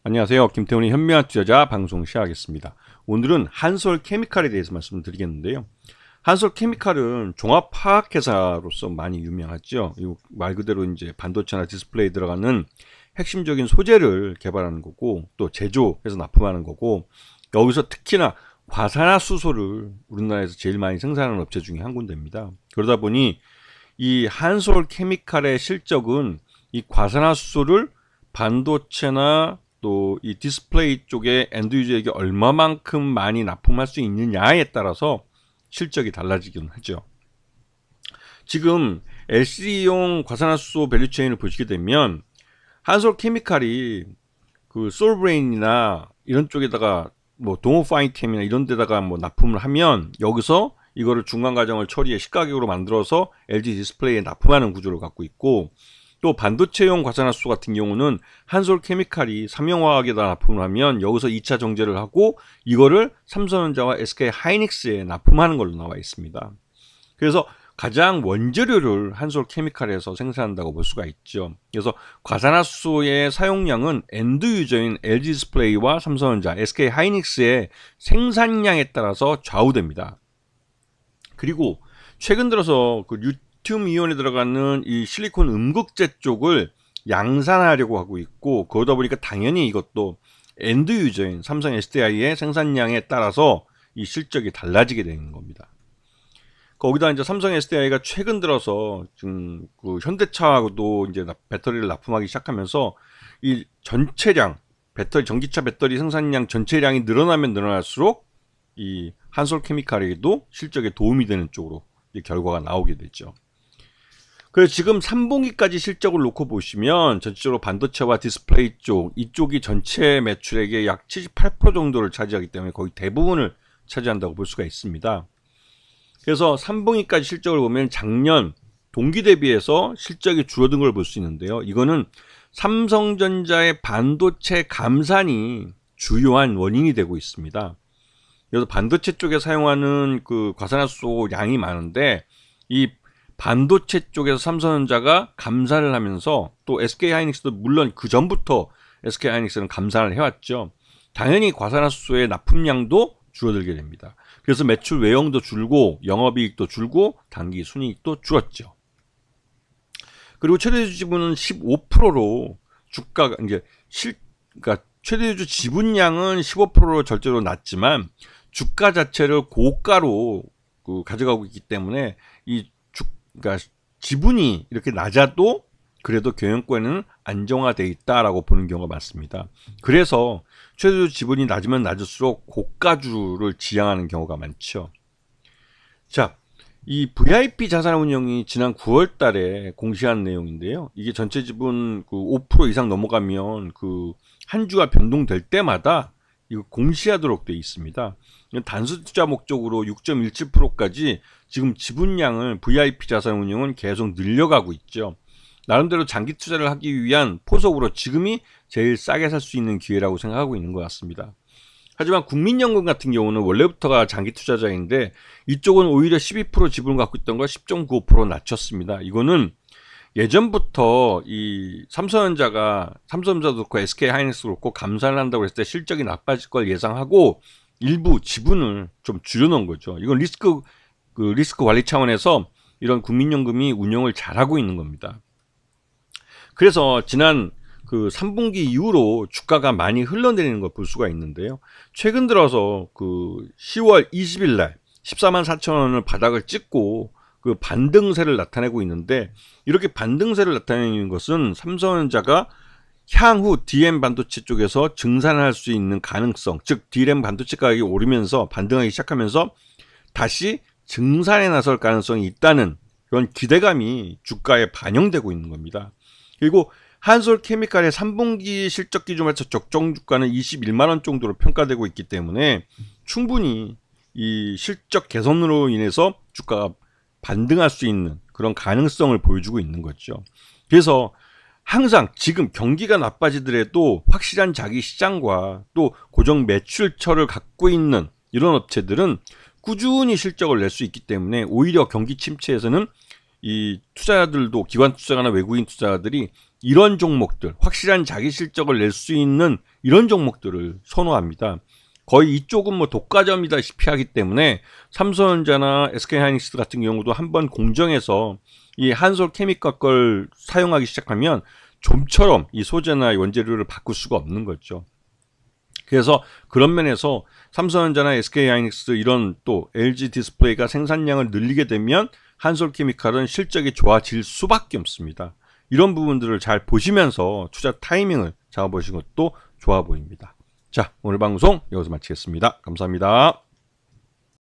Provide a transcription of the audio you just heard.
안녕하세요. 김태훈의 현명한 투자자 방송 시작하겠습니다. 오늘은 한솔케미칼에 대해서 말씀드리겠는데요. 한솔케미칼은 종합화학회사로서 많이 유명하죠. 말 그대로 이제 반도체나 디스플레이 들어가는 핵심적인 소재를 개발하는 거고, 또 제조해서 납품하는 거고, 여기서 특히나 과산화수소를 우리나라에서 제일 많이 생산하는 업체 중에 한 군데입니다. 그러다 보니 이 한솔케미칼의 실적은 이 과산화수소를 반도체나 또 이 디스플레이 쪽에 엔드 유저에게 얼마만큼 많이 납품할 수 있느냐에 따라서 실적이 달라지긴 하죠. 지금 LCD용 과산화수소 밸류체인을 보시게 되면 한솔케미칼이 그 솔브레인이나 이런 쪽에다가 뭐 동호파인템이나 이런 데다가 뭐 납품을 하면 여기서 이거를 중간 과정을 처리해 시가격으로 만들어서 LG 디스플레이에 납품하는 구조를 갖고 있고, 또 반도체용 과산화수소 같은 경우는 한솔케미칼이 삼성화학에다 납품을 하면 여기서 2차 정제를 하고 이거를 삼성전자와 SK 하이닉스에 납품하는 걸로 나와 있습니다. 그래서 가장 원재료를 한솔케미칼에서 생산한다고 볼 수가 있죠. 그래서 과산화수소의 사용량은 엔드 유저인 LG 디스플레이와 삼성전자, SK 하이닉스의 생산량에 따라서 좌우됩니다. 그리고 최근 들어서 그 리튬 이온에 들어가는 이 실리콘 음극재 쪽을 양산하려고 하고 있고, 그러다 보니까 당연히 이것도 엔드 유저인 삼성 SDI의 생산량에 따라서 이 실적이 달라지게 되는 겁니다. 거기다 이제 삼성 SDI가 최근 들어서 지금 그 현대차하고도 이제 배터리를 납품하기 시작하면서 이 전체량 전기차 배터리 생산량 전체량이 늘어나면 늘어날수록 이 한솔케미칼에게도 실적에 도움이 되는 쪽으로 결과가 나오게 되죠. 그래서 지금 3분기까지 실적을 놓고 보시면 전체적으로 반도체와 디스플레이 이쪽이 전체 매출액의 약 78% 정도를 차지하기 때문에 거의 대부분을 차지한다고 볼 수가 있습니다. 그래서 3분기까지 실적을 보면 작년 동기 대비해서 실적이 줄어든 걸 볼 수 있는데요. 이거는 삼성전자의 반도체 감산이 주요한 원인이 되고 있습니다. 그래서 반도체 쪽에 사용하는 그 과산화수소 양이 많은데, 이 반도체 쪽에서 삼성전자가 감산을 하면서 또 SK하이닉스도 물론 그 전부터 SK하이닉스는 감산을 해왔죠. 당연히 과산화수소의 납품량도 줄어들게 됩니다. 그래서 매출 외형도 줄고 영업이익도 줄고 당기 순이익도 줄었죠. 그리고 최대주 지분은 15%로 주가가 이제 그러니까 최대주 지분량은 15%로 절대로 낮지만 주가 자체를 고가로 가져가고 있기 때문에 그러니까 지분이 이렇게 낮아도 그래도 경영권에는 안정화되어 있다라고 보는 경우가 많습니다. 그래서 최대주 지분이 낮으면 낮을수록 고가주를 지향하는 경우가 많죠. 자, 이 VIP 자산운용이 지난 9월 달에 공시한 내용인데요. 이게 전체 지분 5% 이상 넘어가면 한 주가 변동될 때마다 이거 공시하도록 되어 있습니다. 단수 투자 목적으로 6.17%까지 지금 지분량을 VIP 자산운용은 계속 늘려가고 있죠. 나름대로 장기 투자를 하기 위한 포석으로 지금이 제일 싸게 살 수 있는 기회라고 생각하고 있는 것 같습니다. 하지만 국민연금 같은 경우는 원래부터가 장기 투자자인데 이쪽은 오히려 12% 지분을 갖고 있던 걸 10.95% 낮췄습니다. 이거는 예전부터 이 삼성전자도 그렇고 SK 하이닉스도 그렇고 감산을 한다고 했을 때 실적이 나빠질 걸 예상하고 일부 지분을 좀 줄여놓은 거죠. 이건 리스크 관리 차원에서 이런 국민연금이 운영을 잘하고 있는 겁니다. 그래서 지난 3분기 이후로 주가가 많이 흘러내리는 걸 볼 수가 있는데요. 최근 들어서 10월 20일 날 144,000원을 바닥을 찍고 반등세를 나타내고 있는데, 이렇게 반등세를 나타내는 것은 삼성전자가 향후 DM 반도체 쪽에서 증산할 수 있는 가능성, 즉 DRAM 반도체 가격이 오르면서 반등하기 시작하면서 다시 증산에 나설 가능성이 있다는 그런 기대감이 주가에 반영되고 있는 겁니다. 그리고 한솔케미칼의 3분기 실적 기준에서 적정 주가는 21만원 정도로 평가되고 있기 때문에 충분히 이 실적 개선으로 인해서 주가가 반등할 수 있는 그런 가능성을 보여주고 있는 거죠. 그래서 항상 지금 경기가 나빠지더라도 확실한 자기 시장과 또 고정 매출처를 갖고 있는 이런 업체들은 꾸준히 실적을 낼 수 있기 때문에 오히려 경기 침체에서는 이 투자자들도 기관 투자자나 외국인 투자자들이 이런 종목들, 확실한 자기 실적을 낼 수 있는 이런 종목들을 선호합니다. 거의 이쪽은 뭐 독과점이다시피 하기 때문에 삼성전자나 SK하이닉스 같은 경우도 한번 공정해서 이 한솔케미칼 걸 사용하기 시작하면 좀처럼 이 소재나 원재료를 바꿀 수가 없는 거죠. 그래서 그런 면에서 삼성전자나 SK하이닉스 이런 또 LG 디스플레이가 생산량을 늘리게 되면 한솔케미칼은 실적이 좋아질 수밖에 없습니다. 이런 부분들을 잘 보시면서 투자 타이밍을 잡아보시는 것도 좋아 보입니다. 자, 오늘 방송 여기서 마치겠습니다. 감사합니다.